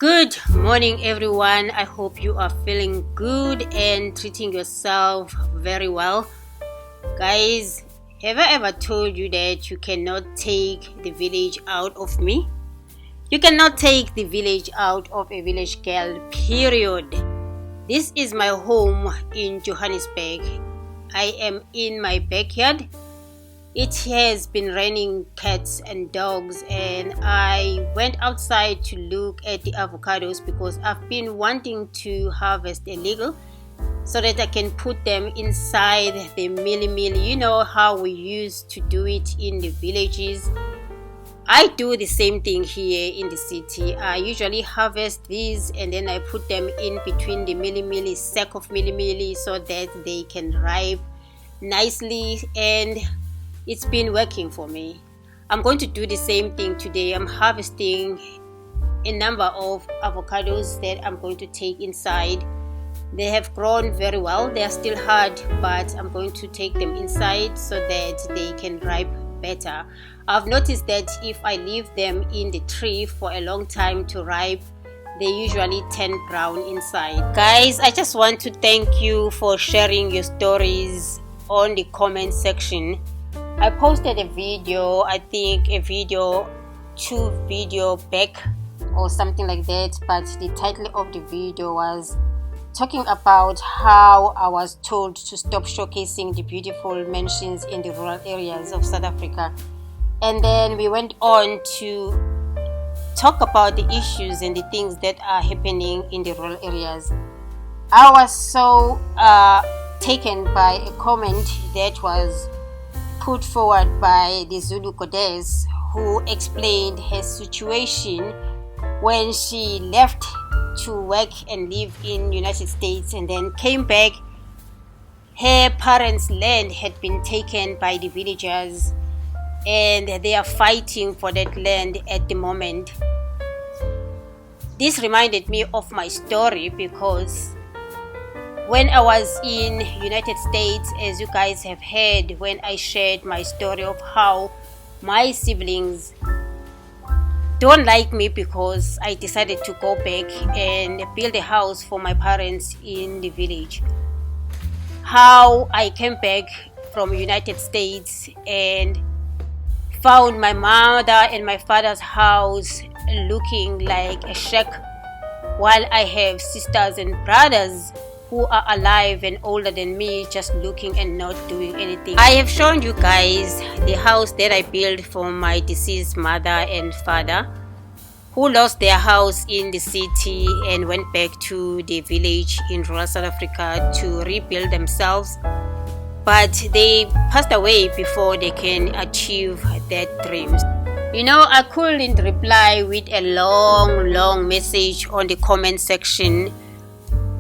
Good morning, everyone. I hope you are feeling good and treating yourself very well. Guys, have I ever told you that you cannot take the village out of me? You cannot take the village out of a village girl, period. This is my home in Johannesburg. I am in my backyard. It has been raining cats and dogs, and I went outside to look at the avocados because I've been wanting to harvest illegal so that I can put them inside the mill. You know how we used to do it in the villages. I do the same thing here in the city. I usually harvest these and then I put them in between the sack of milli so that they can ripe nicely, and it's been working for me. I'm going to do the same thing today. I'm harvesting a number of avocados that I'm going to take inside. They have grown very well. They are still hard, but I'm going to take them inside so that they can ripe better. I've noticed that if I leave them in the tree for a long time to ripe, they usually turn brown inside. Guys, I just want to thank you for sharing your stories on the comment section. I posted a video, I think two video back or something like that, but the title of the video was talking about how I was told to stop showcasing the beautiful mansions in the rural areas of South Africa. And then we went on to talk about the issues and the things that are happening in the rural areas. I was so taken by a comment that was put forward by the Zulu goddess, who explained her situation when she left to work and live in United States and then came back. Her parents' land had been taken by the villagers and they are fighting for that land at the moment. This reminded me of my story because when I was in United States, as you guys have heard when I shared my story of how my siblings don't like me because I decided to go back and build a house for my parents in the village. How I came back from United States and found my mother and my father's house looking like a shack, while I have sisters and brothers who are alive and older than me, just looking and not doing anything. I have shown you guys the house that I built for my deceased mother and father, who lost their house in the city and went back to the village in rural South Africa to rebuild themselves. But they passed away before they can achieve their dreams. You know, I couldn't reply with a long message on the comment section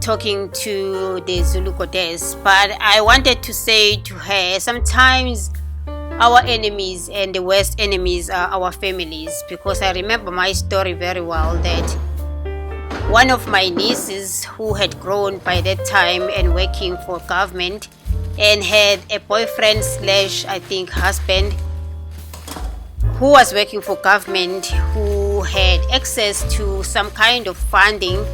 talking to the Zulu goddess, but I wanted to say to her, sometimes our enemies and the worst enemies are our families, because I remember my story very well that one of my nieces who had grown by that time and working for government and had a boyfriend slash I think husband who was working for government, who had access to some kind of funding,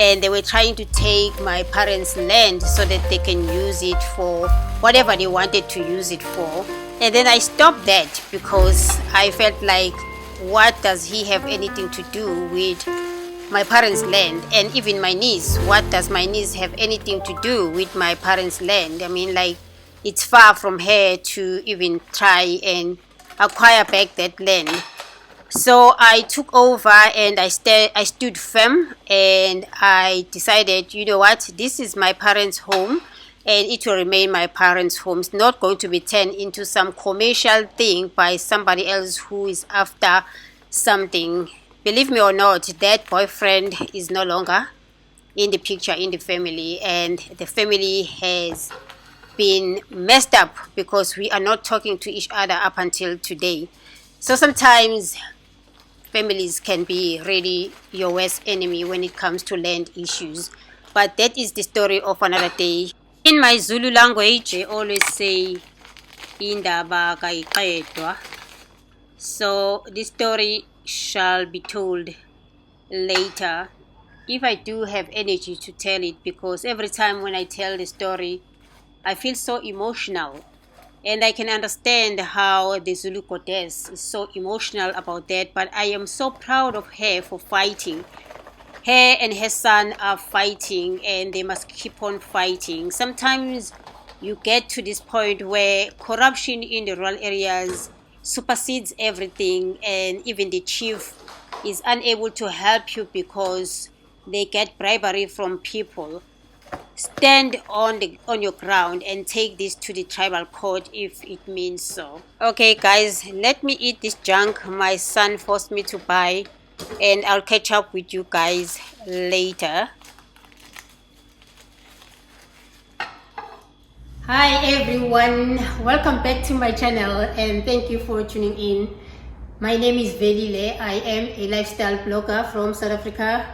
and they were trying to take my parents' land so that they can use it for whatever they wanted to use it for. And then I stopped that because I felt like, what does he have anything to do with my parents' land? And even my niece, what does my niece have anything to do with my parents' land? I mean, like, it's far from her to even try and acquire back that land. So I took over and I stood firm, and I decided, you know what, this is my parents' home and it will remain my parents' home. It's not going to be turned into some commercial thing by somebody else who is after something. Believe me or not, that boyfriend is no longer in the picture in the family, and the family has been messed up because we are not talking to each other up until today. So sometimes families can be really your worst enemy when it comes to land issues. But that is the story of another day. In my Zulu language, they always say, indaba kayiqedwa. So this story shall be told later, if I do have energy to tell it, because every time when I tell the story, I feel so emotional. And I can understand how the Zulu goddess is so emotional about that, but I am so proud of her for fighting. Her and her son are fighting, and they must keep on fighting. Sometimes you get to this point where corruption in the rural areas supersedes everything, and even the chief is unable to help you because they get bribery from people. Stand on your ground and take this to the tribal court if it means so. Okay guys, let me eat this junk my son forced me to buy, and I'll catch up with you guys later. Hi everyone, welcome back to my channel and thank you for tuning in. My name is Velile. I am a lifestyle blogger from South Africa.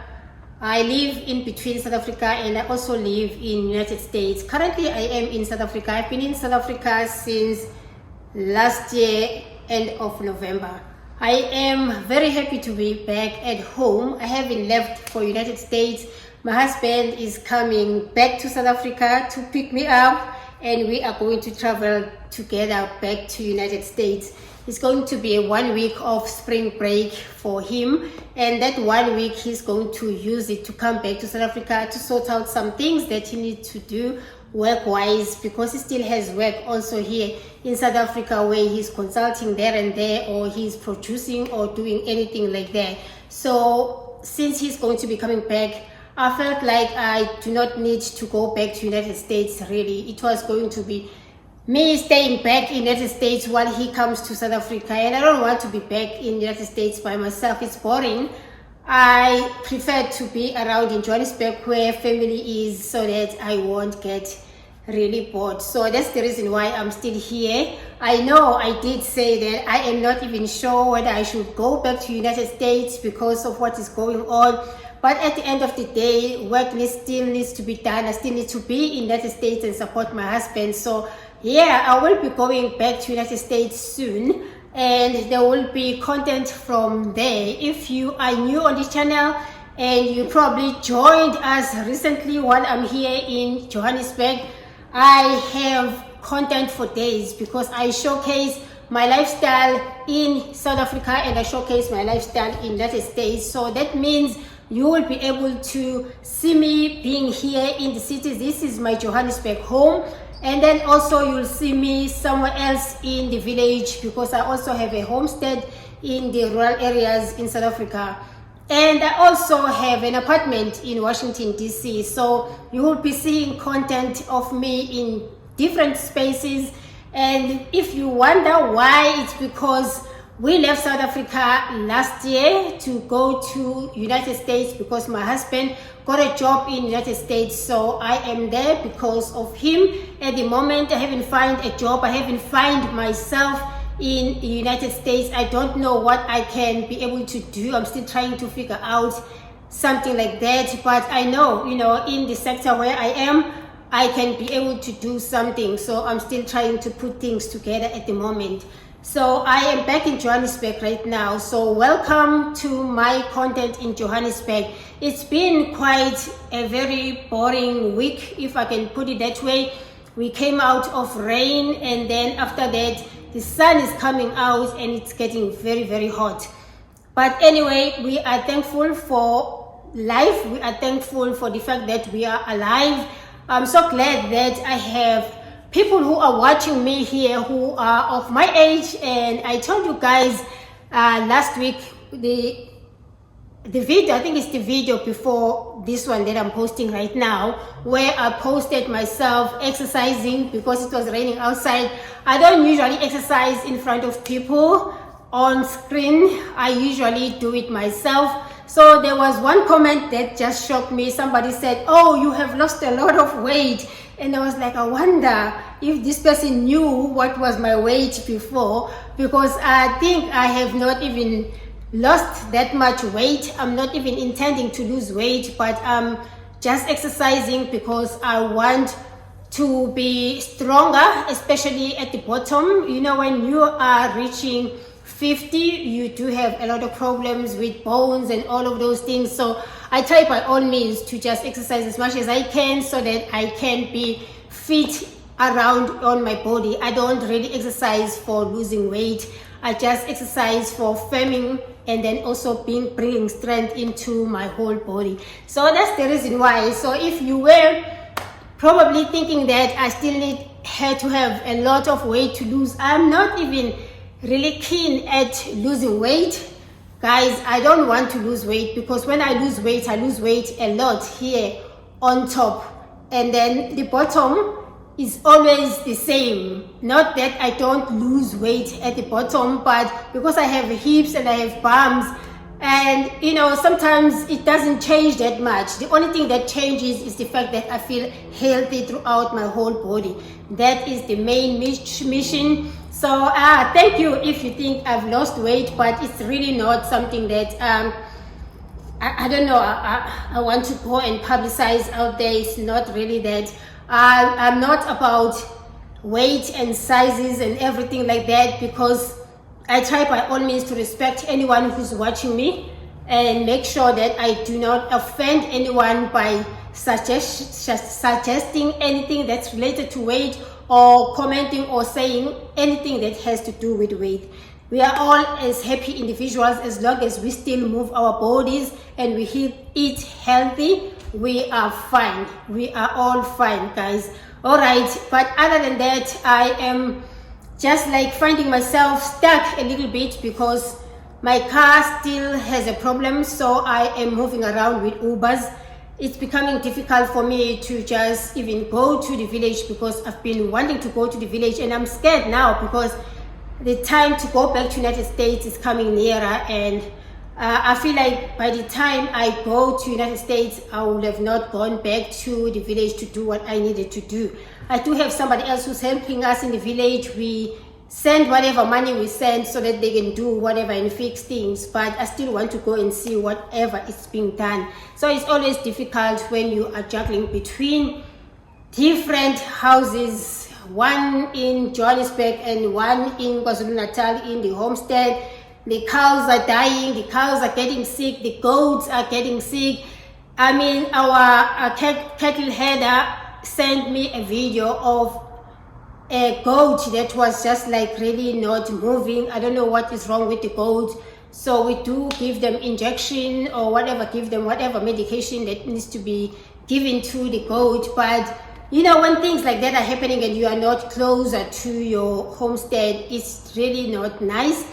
I live in between South Africa and I also live in United States. Currently I am in South Africa. I've been in South Africa since last year, end of November. I am very happy to be back at home. I haven't left for United States. My husband is coming back to South Africa to pick me up, and we are going to travel together back to United States. It's going to be a 1 week of spring break for him, and that 1 week he's going to use it to come back to South Africa to sort out some things that he needs to do work-wise, because he still has work also here in South Africa where he's consulting there and there, or he's producing or doing anything like that. So since he's going to be coming back, I felt like I do not need to go back to United States really. It was going to be me staying back in United States while he comes to South Africa, and I don't want to be back in United States by myself. It's boring. I prefer to be around in Johannesburg where family is, so that I won't get really bored. So that's the reason why I'm still here. I know I did say that I am not even sure whether I should go back to United States because of what is going on. But at the end of the day, work still needs to be done. I still need to be in United States and support my husband. So yeah, I will be going back to United States soon, and there will be content from there. If you are new on this channel and you probably joined us recently while I'm here in Johannesburg, I have content for days because I showcase my lifestyle in South Africa and I showcase my lifestyle in United States. So that means you will be able to see me being here in the city. This is my Johannesburg home. And then also you'll see me somewhere else in the village, because I also have a homestead in the rural areas in South Africa. And I also have an apartment in Washington, D.C. So you will be seeing content of me in different spaces. And if you wonder why, it's because we left South Africa last year to go to United States because my husband got a job in United States. So I am there because of him. At the moment, I haven't found a job. I haven't found myself in the United States. I don't know what I can be able to do. I'm still trying to figure out something like that. But I know, in the sector where I am, I can be able to do something. So I'm still trying to put things together at the moment. So I am back in Johannesburg right now. So welcome to my content in Johannesburg. It's been quite a very boring week, if I can put it that way. We came out of rain, and then after that the sun is coming out and it's getting very, very hot. But anyway, we are thankful for life. We are thankful for the fact that we are alive. I'm so glad that I have people who are watching me here who are of my age. And I told you guys last week, the video, I think it's the video before this one that I'm posting right now, where I posted myself exercising because it was raining outside. I don't usually exercise in front of people on screen. I usually do it myself. So there was one comment that just shocked me. Somebody said, "Oh, you have lost a lot of weight." And I was like, I wonder if this person knew what was my weight before, because I think I have not even lost that much weight. I'm not even intending to lose weight, but I'm just exercising because I want to be stronger, especially at the bottom. When you are reaching 50, you do have a lot of problems with bones and all of those things. So I try by all means to just exercise as much as I can so that I can be fit around on my body. I don't really exercise for losing weight. I just exercise for firming and then also bringing strength into my whole body. So that's the reason why. So if you were probably thinking that I still had to have a lot of weight to lose, I'm not even really keen at losing weight. Guys, I don't want to lose weight, because when I lose weight a lot here on top, and then the bottom is always the same. Not that I don't lose weight at the bottom, but because I have hips and I have bums, and you know, sometimes it doesn't change that much. The only thing that changes is the fact that I feel healthy throughout my whole body. That is the main mission. So thank you if you think I've lost weight, but it's really not something that I don't know, I want to go and publicize out there. It's not really that. I'm not about weight and sizes and everything like that, because I try by all means to respect anyone who's watching me and make sure that I do not offend anyone by suggesting anything that's related to weight, or commenting or saying anything that has to do with weight. We are all as happy individuals as long as we still move our bodies and we eat healthy. We are fine. We are all fine, guys. All right, but other than that, I am just like finding myself stuck a little bit because my car still has a problem. So I am moving around with Ubers. It's becoming difficult for me to just even go to the village, because I've been wanting to go to the village, and I'm scared now because the time to go back to United States is coming nearer, and I feel like by the time I go to United States, I would have not gone back to the village to do what I needed to do. I do have somebody else who's helping us in the village. We send whatever money we send so that they can do whatever and fix things, but I still want to go and see whatever is being done. So it's always difficult when you are juggling between different houses, one in Johannesburg and one in KwaZulu-Natal in the homestead. The cows are dying, the cows are getting sick, the goats are getting sick. I mean, our cattle header sent me a video of a goat that was just like really not moving. I don't know what is wrong with the goat. So we do give them injection or whatever, give them whatever medication that needs to be given to the goat. But you know, when things like that are happening and you are not closer to your homestead, it's really not nice.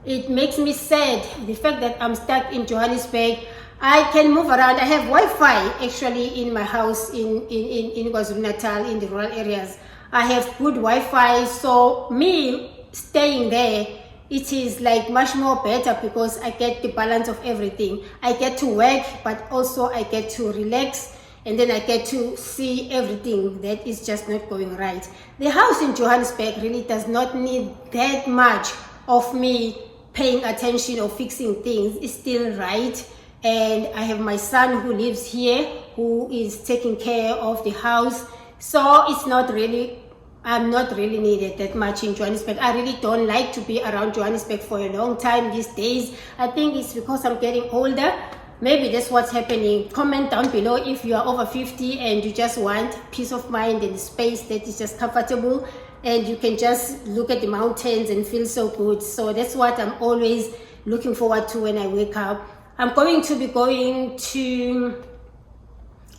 It makes me sad, the fact that I'm stuck in Johannesburg. I can move around. I have Wi-Fi actually in my house in KwaZulu-Natal, in the rural areas. I have good Wi-Fi, so me staying there, it is like much more better because I get the balance of everything. I get to work, but also I get to relax, and then I get to see everything that is just not going right. The house in Johannesburg really does not need that much of me paying attention or fixing things. It's still right. And I have my son who lives here, who is taking care of the house. So it's not really, I'm not really needed that much in Johannesburg. I really don't like to be around Johannesburg for a long time these days. I think it's because I'm getting older. Maybe that's what's happening. Comment down below if you are over 50 and you just want peace of mind and space that is just comfortable, and you can just look at the mountains and feel so good. So that's what I'm always looking forward to when I wake up. I'm going to be going to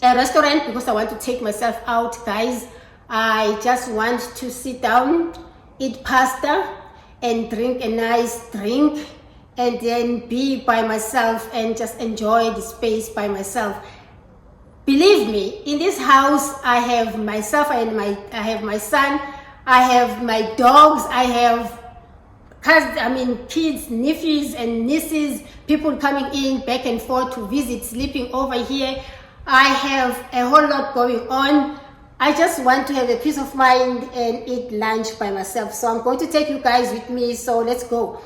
a restaurant because I want to take myself out, guys. I just want to sit down, eat pasta, and drink a nice drink, and then be by myself and just enjoy the space by myself. Believe me, in this house, I have myself and I have my son, I have my dogs, I have kids, nephews and nieces, people coming in back and forth to visit, sleeping over here. I have a whole lot going on. I just want to have a peace of mind and eat lunch by myself. So I'm going to take you guys with me. So let's go.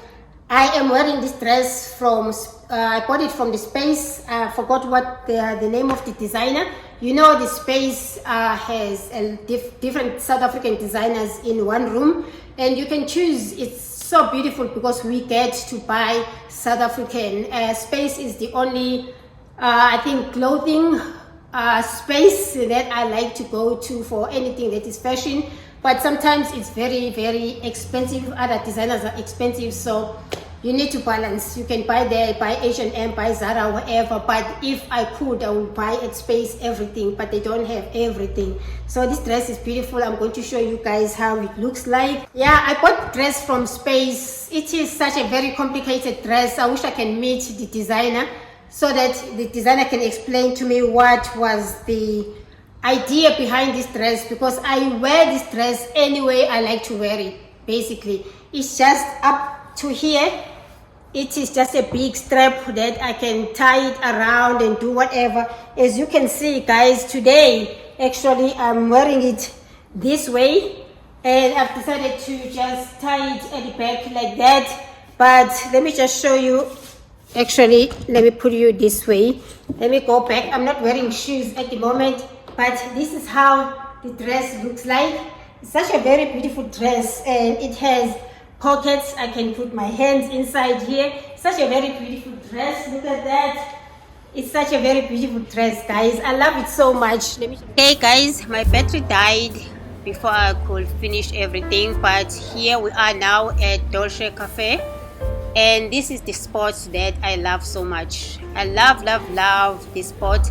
I am wearing this dress from, I bought it from the Space. I forgot what the name of the designer. you know, the space has different South African designers in one room, and you can choose. It's so beautiful because we get to buy South African. Space is the only, I think, clothing space that I like to go to for anything that is fashion. But sometimes it's very, very expensive. Other designers are expensive, so you need to balance. You can buy there, buy H&M, buy Zara, whatever. But if I could, I would buy at Space everything, but they don't have everything. So this dress is beautiful. I'm going to show you guys how it looks like. Yeah, I bought the dress from Space. It is such a very complicated dress. I wish I can meet the designer so that the designer can explain to me what was the idea behind this dress, because I wear this dress any way I like to wear it. Basically, it's just up to here. It is just a big strap that I can tie it around and do whatever. As you can see, guys, today actually I'm wearing it this way, and I've decided to just tie it at the back like that. But let me just show you. Actually, let me put you this way. Let me go back. I'm not wearing shoes at the moment, but this is how the dress looks like. It's such a very beautiful dress, and it has pockets. I can put my hands inside here. Such a very beautiful dress. Look at that. It's such a very beautiful dress, guys. I love it so much. Okay guys, my battery died before I could finish everything, but here we are now at Dolce Cafe, and this is the spot that I love so much. I love this spot.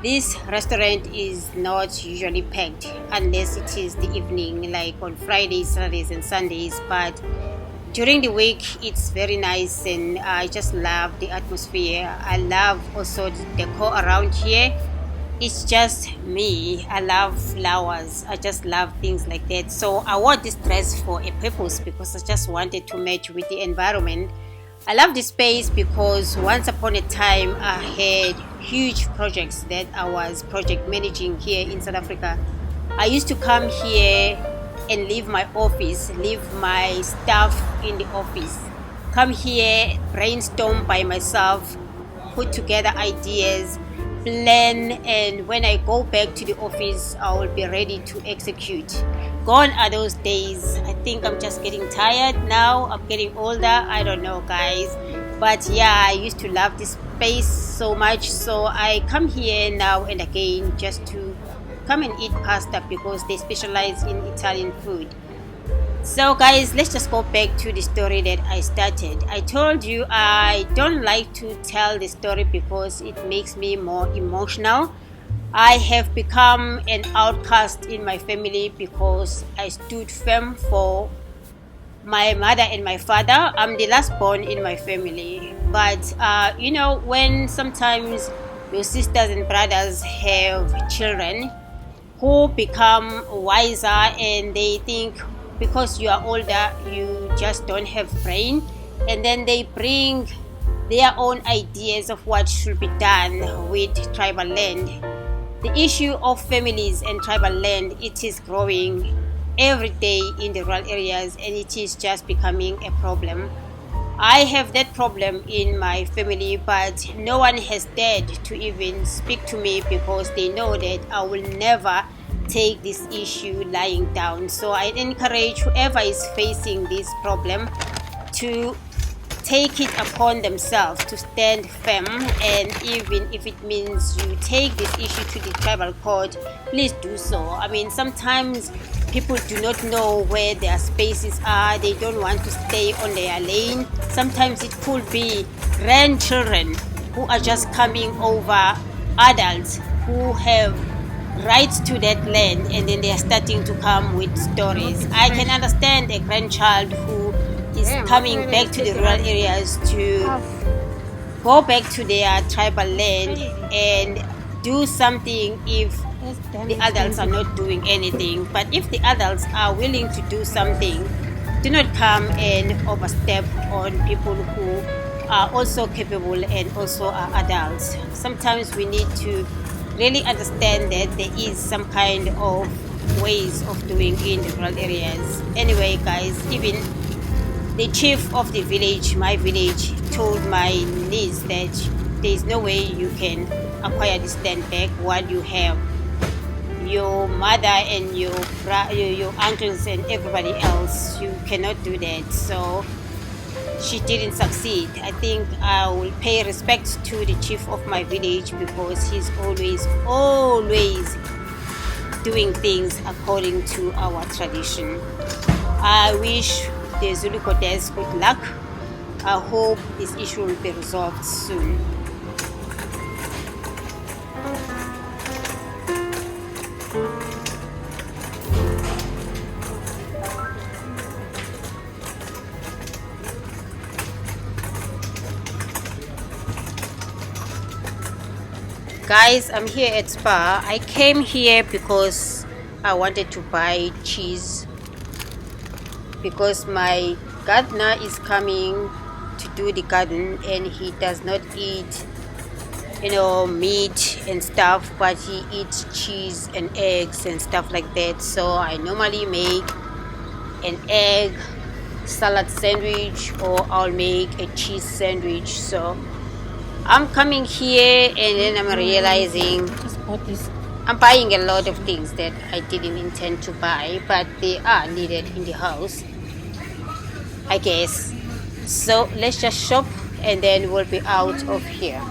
This restaurant is not usually packed unless it is the evening, like on Fridays, Saturdays and Sundays, but during the week it's very nice, and I just love the atmosphere. I love also the decor around here. It's just me. I love flowers. I just love things like that. So I wore this dress for a purpose, because I just wanted to match with the environment. I love this space because once upon a time I had huge projects that I was project managing here in South Africa. I used to come here and leave my office, leave my stuff in the office, come here, brainstorm by myself, put together ideas, plan, and when I go back to the office I will be ready to execute. Gone are those days. I think I'm just getting tired now. I'm getting older. I don't know, guys, but yeah, I used to love this space so much, so I come here now and again just to come and eat pasta because they specialize in Italian food. So guys, let's just go back to the story that I started. I told you I don't like to tell the story because it makes me more emotional. I have become an outcast in my family because I stood firm for my mother and my father. I'm the last born in my family, but you know, when sometimes your sisters and brothers have children who become wiser and they think because you are older you just don't have brain, and then they bring their own ideas of what should be done with tribal land. The issue of families and tribal land, it is growing every day in the rural areas, and it is just becoming a problem. I have that problem in my family, but no one has dared to even speak to me because they know that I will never take this issue lying down. So I encourage whoever is facing this problem to take it upon themselves to stand firm, and even if it means you take this issue to the tribal court, please do so. I mean, sometimes people do not know where their spaces are. They don't want to stay on their lane. Sometimes it could be grandchildren who are just coming over adults who have rights to that land, and then they are starting to come with stories. I can understand a grandchild who is coming back to the rural areas to go back to their tribal land and do something if the adults are not doing anything. But if the adults are willing to do something, do not come and overstep on people who are also capable and also are adults. Sometimes we need to really understand that there is some kind of ways of doing in the rural areas. Anyway, guys, even the chief of the village, my village, told my niece that there's no way you can acquire this land back while you have your mother and your uncles and everybody else. You cannot do that. So she didn't succeed. I think I will pay respect to the chief of my village, because he's always doing things according to our tradition. I wish the Zulu goddess good luck. I hope this issue will be resolved soon. Guys, I'm here at Spa. I came here because I wanted to buy cheese, because my gardener is coming to do the garden and he does not eat meat and stuff, but he eats cheese and eggs and stuff like that. So I normally make an egg salad sandwich, or I'll make a cheese sandwich. So I'm coming here and then I'm realizing I'm buying a lot of things that I didn't intend to buy, but they are needed in the house, I guess. So let's just shop and then we'll be out of here.